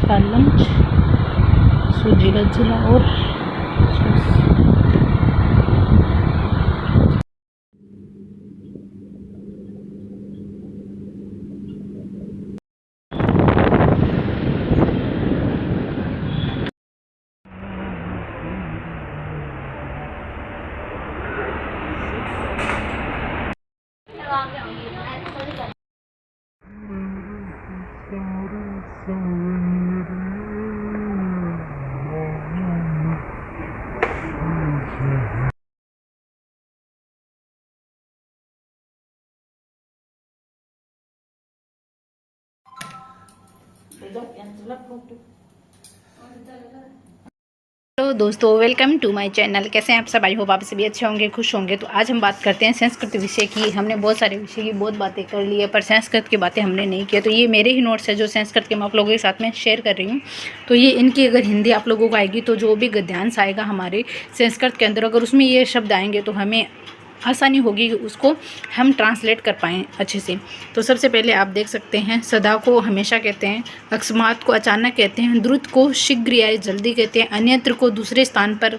का लंच, सूजी का चिला और हेलो दोस्तों, वेलकम टू माय चैनल। कैसे हैं आप सब? आई होप आप सभी अच्छे होंगे, खुश होंगे। तो आज हम बात करते हैं संस्कृत विषय की। हमने बहुत सारे विषय की बहुत बातें कर ली है, पर संस्कृत की बातें हमने नहीं की। तो ये मेरे ही नोट्स है जो संस्कृत के मैं आप लोगों के साथ में शेयर कर रही हूँ। तो ये इनकी अगर हिंदी आप लोगों को आएगी तो जो भी गद्यांश आएगा हमारे संस्कृत के अंदर, अगर उसमें ये शब्द आएंगे तो हमें आसानी होगी कि उसको हम ट्रांसलेट कर पाएँ अच्छे से। तो सबसे पहले आप देख सकते हैं, सदा को हमेशा कहते हैं, अकस्मात को अचानक कहते हैं, द्रुत को शीघ्र या जल्दी कहते हैं, अन्यत्र को दूसरे स्थान पर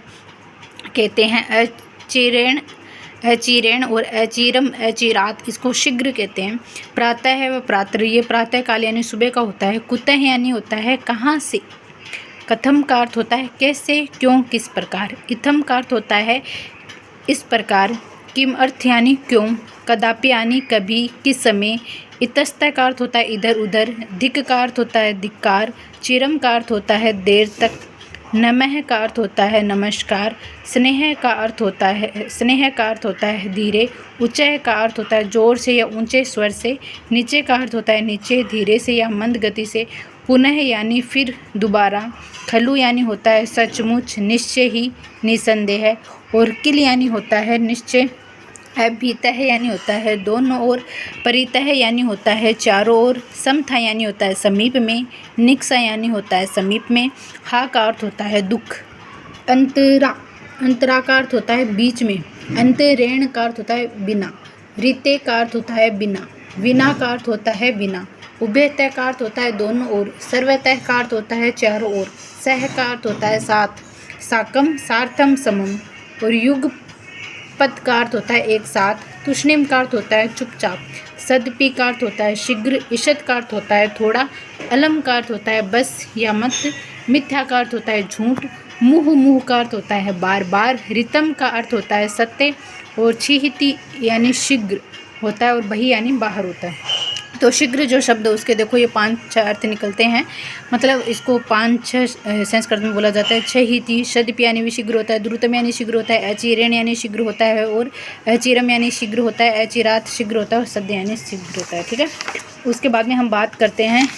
कहते हैं, अचिरेण और अचिरम अचिरात इसको शीघ्र कहते हैं। प्रातः है व प्रातः, ये प्रातः काल यानी सुबह का होता है। कुतः यानी होता है कहाँ से। कथम का अर्थ होता है कैसे, क्यों, किस प्रकार। इथम का अर्थ होता है इस प्रकार। किम अर्थ यानी क्यों। कदापि यानी कभी, किस समय। इतस्तः का अर्थ होता है इधर उधर। धिक का अर्थ होता है धिक्कार। चिरम का अर्थ होता है देर तक। नमः का अर्थ होता है नमस्कार। स्नेह का अर्थ होता है धीरे। ऊंचाई का अर्थ होता है जोर से या ऊंचे स्वर से। नीचे का अर्थ होता है नीचे, धीरे से या मंद गति से। पुनः यानी फिर, दोबारा। खलु यानी होता है सचमुच, निश्चय ही, निसंदेह। और किल यानी होता है निश्चय। अभीतः यानी होता है दोनों ओर। परितः यानी होता है चारों ओर। समथा यानी होता है समीप में। निक्सा यानी होता है समीप में। हा का अर्थ होता है दुख। अंतरा का अर्थ होता है बीच में। अंतरेण का अर्थ होता है बिना। रीते का अर्थ होता है बिना। विना का अर्थ होता है बिना। उभयतः का अर्थ होता है दोनों ओर। सर्वतः का अर्थ होता है चारों ओर। सह का अर्थ होता है साथ। साकम, सार्थम, समम। और युग पद का अर्थ होता है एक साथ। तुष्णिम का अर्थ होता है चुपचाप। सदपि का अर्थ होता है शीघ्र। ईषद का अर्थ होता है थोड़ा। अलम का अर्थ होता है बस या मत। मिथ्या का अर्थ होता है झूठ। मुह का अर्थ होता है बार बार। रितम का अर्थ होता है सत्य। और छिहिति यानी शीघ्र होता है, और बही यानी बाहर होता है। तो शीघ्र जो शब्द है उसके देखो ये 5-6 अर्थ निकलते हैं। मतलब इसको 5-6 संस्कृत में बोला जाता है। छिहिति, सदपि यानी भी शीघ्र होता है। द्रुतम यानी शीघ्र होता है। अचिरेण यानी शीघ्र होता है। और अचिरम यानी शीघ्र होता है। अचिरात शीघ्र होता है। और सद्य यानी शीघ्र होता है। ठीक है। उसके बाद में हम बात करते हैं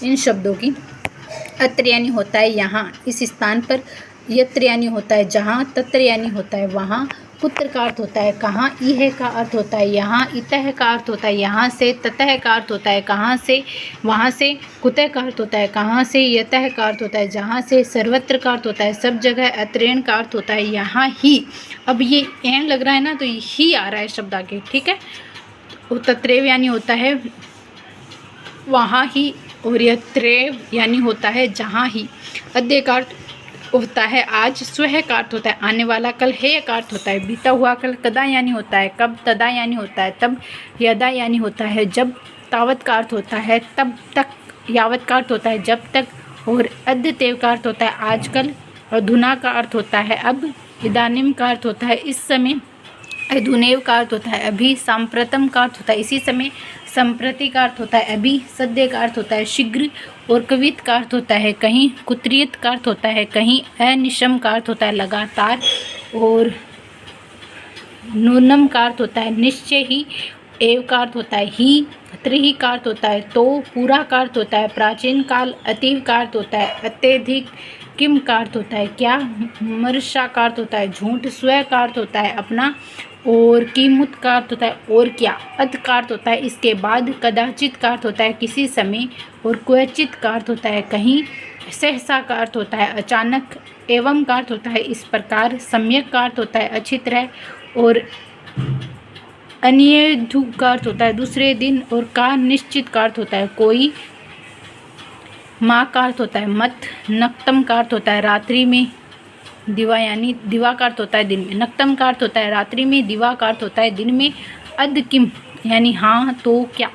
इन शब्दों की। अत्र यानी होता है यहाँ, इस स्थान पर। यत्र यानी होता है जहाँ। तत्र यानी होता है वहाँ। कुत्र का अर्थ होता है कहाँ। इह का अर्थ होता है यहाँ। इतः का अर्थ होता है यहाँ से। ततः का अर्थ होता है कहाँ से, वहाँ से। कुतः का अर्थ होता है कहाँ से। यतः का अर्थ होता है जहाँ से। सर्वत्र का अर्थ होता है सब जगह। अत्रेण का अर्थ होता है यहाँ ही। अब ये एन लग रहा है ना, तो ही आ रहा है शब्द आगे। ठीक है। तत्रेव यानी होता है वहाँ ही। और यत्रेव यानी होता है जहाँ ही। अद्य का अर्थ होता है आज। स्वह का अर्थ होता है आने वाला कल। हेय का अर्थ होता है बीता हुआ कल। कदा यानी होता है कब। तदा यानी होता है तब। यदा यानी होता है जब। तावत का अर्थ होता है तब तक। यावत का अर्थ होता है जब तक। और अद्यतेव का अर्थ होता है आजकल। अधुना का अर्थ होता है अब। इदानीम का अर्थ होता है इस समय। अधुनेव का अर्थ होता है अभी। सांप्रतम का अर्थ होता है इसी समय। संप्रति का अर्थ होता है अभी। सद्य का अर्थ होता है शीघ्र। और कवित का अर्थ होता है कहीं। कुत्रियत का अर्थ होता है कहीं। अनिशम का अर्थ होता है लगातार। और नूनम का अर्थ होता है निश्चय ही। एव का अर्थ होता है ही। त्रिही का अर्थ होता है तो। पूरा का अर्थ होता है प्राचीन काल। अतीव का अर्थ होता है अत्यधिक। किम का अर्थ होता है क्या। मर्षा का अर्थ होता है झूठ। स्व का अर्थ होता है अपना। और कीमुत का अर्थ होता है और क्या। अध का अर्थ होता है इसके बाद। कदाचित का अर्थ होता है किसी समय। और क्वचित का अर्थ होता है कहीं। सहसा का अर्थ होता है अचानक। एवं का अर्थ होता है इस प्रकार। सम्यक का अर्थ होता है अच्छी तरह। और अन्येधु का अर्थ होता है दूसरे दिन। और का निश्चित का अर्थ होता है कोई। माँ का अर्थ होता है मत, नक्तम का अर्थ होता है रात्रि में दिवा, यानी दिवा का अर्थ होता है दिन में, नक्तम का अर्थ होता है रात्रि में, दिवा का अर्थ होता है दिन में, अद किम यानी हाँ तो क्या,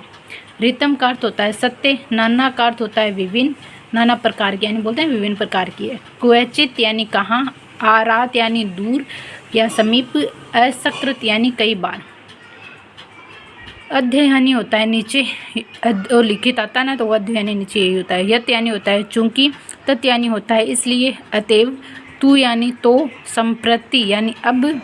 रितम का अर्थ होता है सत्य, नाना का अर्थ होता है विभिन्न, नाना प्रकार की यानी बोलते हैं विभिन्न प्रकार की है, क्वचित यानी कहाँ, आरात यानी दूर या समीप, असकृत यानी कई बार, अध्य यानी होता है नीचे और लिखित आता है ना तो अध्य यानी नीचे यही होता है, यत यानी होता है चूंकि, तत् यानी होता है इसलिए, अतएव, तू यानी तो, संप्रति यानी अब,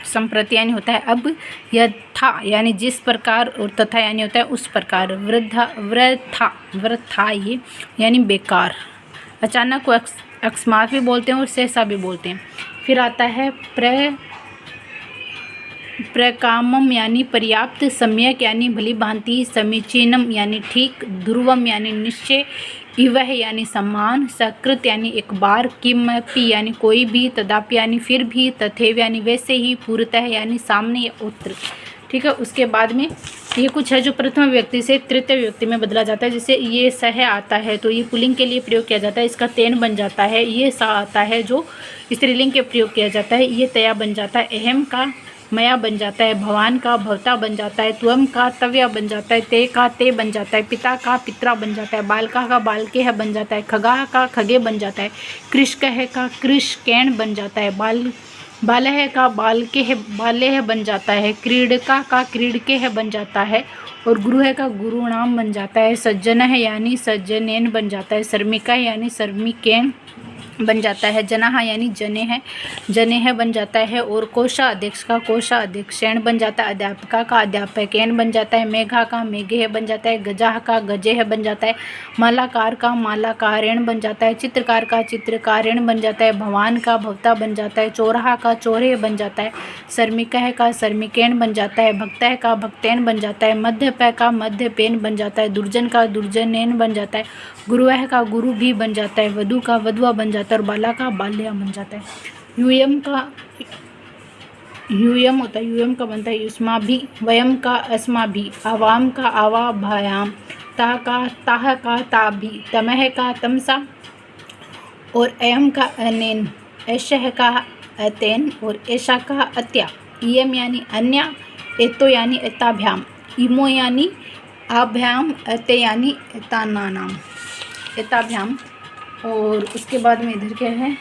संप्रति यानी होता है अब, यथा यानी जिस प्रकार, और तथा यानी होता है उस प्रकार, वृथा ये यानी बेकार, अचानक को अकस्मात भी बोलते हैं और सहसा भी बोलते हैं। फिर आता है प्रकामम यानी पर्याप्त, सम्यक यानी भली भांति, समीचीनम यानी ठीक, ध्रुवम यानी निश्चय, इवह यानी सम्मान, सकृत यानी एक बार, किमपि यानी कोई भी, तदापि यानी फिर भी, तथैव यानी वैसे ही, पूर्णतः यानी सामने या उत्तर। ठीक है, उसके बाद में ये कुछ है जो प्रथम व्यक्ति से तृतीय व्यक्ति में बदला जाता है। जैसे ये सह आता है तो ये पुल्लिंग के लिए प्रयोग किया जाता है, इसका तेन बन जाता है। ये सा आता है जो स्त्रीलिंग के प्रयोग किया जाता है, ये तया बन जाता है। अहम का मया बन जाता है, भवान का भवता बन जाता है, त्वम का तव्या बन जाता है, ते का ते बन जाता है, पिता का पित्रा बन जाता है, बालका का बालके है बन जाता है, खगा का खगे बन जाता है, कृष्कह का कृष्कैण बन जाता है, बालह का बालके है बाल्य है बन जाता है, क्रीडका का क्रीडके है बन जाता है, और गुरु है का गुरु नाम बन जाता है। सज्जन है यानी सज्जनेन बन जाता है, शर्मिका यानी शर्मिकेन बन जाता है, जनाहा यानी जने है बन जाता है, और कोषाध्यक्ष का कोषाध्यक्षेण बन जाता है, अध्यापका का अध्यापकेन बन जाता है, मेघा का मेघे है बन जाता है, गजाह का गजे है बन जाता है, मालाकार का मालाकारेण बन जाता है, चित्रकार का चित्रकारेण बन जाता है, भवान का भवता बन जाता है, चौराहा का चौरे बन जाता है, शर्मिका का शर्मिकेन बन जाता है, भक्तः का भक्तेन बन जाता है, मध्यपय का मध्यपेन बन जाता है, दुर्जन का दुर्जनेन बन जाता है, गुरुवह का गुरु भी बन जाता है, वधु का वधुआ बन जाता है, और बाला का बाल्या बन जाता है। यूयम होता है, यूयम का बनता है युष्मा भी, वयम का अस्मा भी, आवाम का आवा भायाम, ताह का ता भी, तमह का तमसा, और अयम का अनेन, ऐशह का अतेन, और ऐशा का अत्या, इयम यानी अन्या, एतो यानी एताभ्याम, इमो यानी आभ्याम, अते यानी एतानानाम, एताभ्याम। और उसके बाद में इधर क्या है,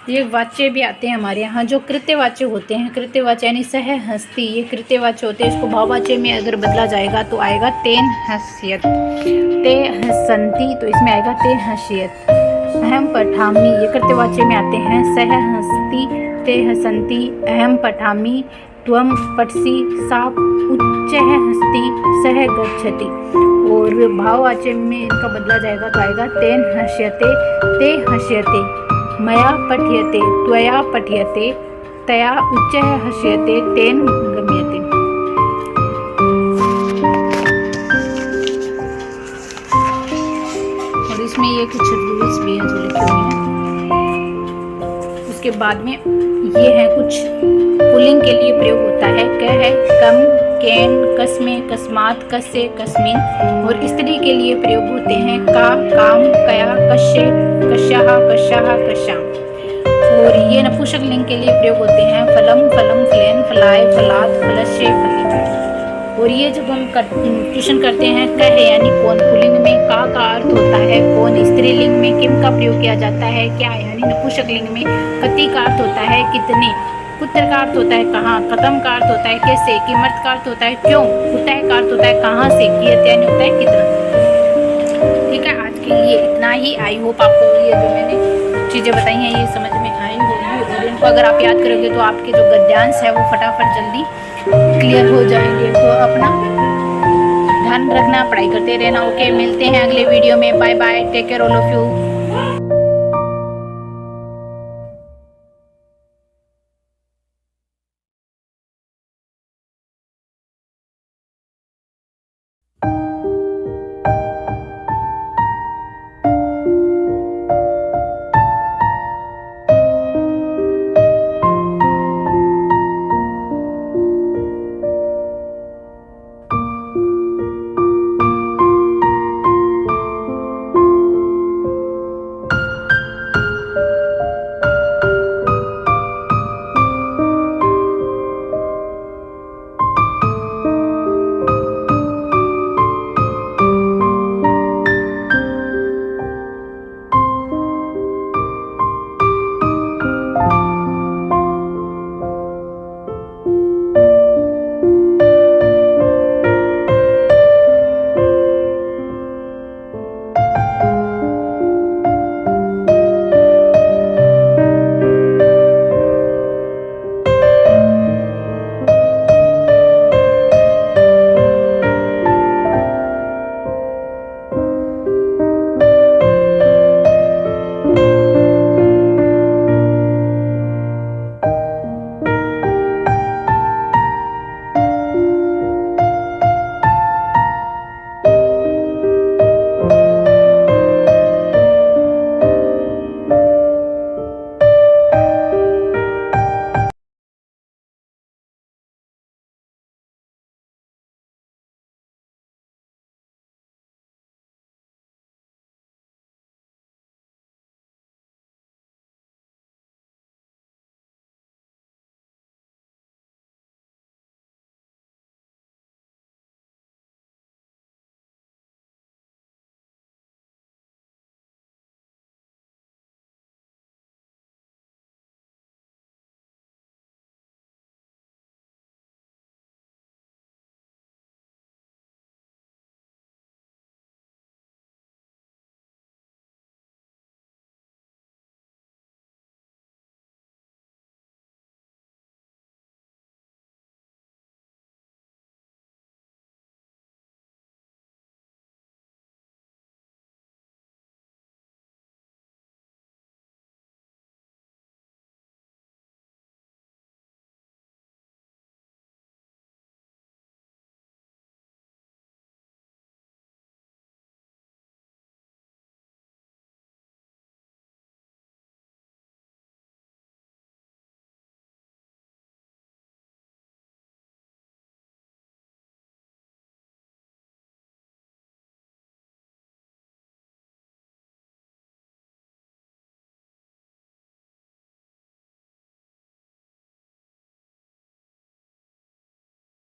ये वाच्य भी आते हैं हमारे यहाँ जो कृत्यवाच्य होते हैं। कृत्यवाच्य यानी सह हस्ती, ये कृत्यवाच्य होते हैं। इसको भाववाच्य में अगर बदला जाएगा तो आएगा तेन हस्यत, ते हसंती, तो इसमें आएगा ते हस्यत। अहम पठामी, ये कृत्यवाच्य में आते हैं। सह हस्ती, ते हसंती, अहम पठामी, त्वम पठसी, सा उच्चः हस्ती, सह गच्छति। और भाववाच्य में इनका बदला जाएगा तो आएगा तेन हस्यते, ते हस्यते, मया पठ्यते, त्वया पठ्यते, तया उच्चः हस्यते, तेन गम्यते। और इसमें ये कुछ रूल्स भी हैं जो लिखे हुए हैं। उसके बाद में ये है कुछ पुल्लिंग के लिए प्रयोग होता है। क है कम, केन, कस्मे, कस्मात, कस्य, कस्मिन। और स्त्री के लिए प्रयोग होते हैं का, काम, कया, कश्य, कश्याः, कश्याः, कश्याम। और ये नपुंसक लिंग के लिए प्रयोग होते हैं फलम, फलम, फलेन, फलाय, फलात, फलस्य, फलित। और ये जब हम ट्यूशन करते हैं क है यानी कौन पुल्लिंग में, का अर्थ होता है कौन स्त्रीलिंग में, किम का प्रयोग किया जाता है क्या यानी नपुंसक लिंग में, कति का अर्थ होता है कितने, पुत्र का अर्थ होता है कहाँ, कथम का अर्थ होता है कैसे, किमर्थ का अर्थ होता है क्यों, कुतः का अर्थ होता है कहाँ से, कियत यानी होता है कितना। ठीक है, आज के लिए इतना ही। आई होप आपको ये जो मैंने चीज़ें बताई हैं ये समझ में आई होगी, और इनको अगर आप याद करोगे तो आपके जो गद्यांश है वो फटाफट जल्दी क्लियर हो जाएंगे। तो अपना ध्यान रखना, पढ़ाई करते रहना। ओके, मिलते हैं अगले वीडियो में। Bye bye, take care all of you.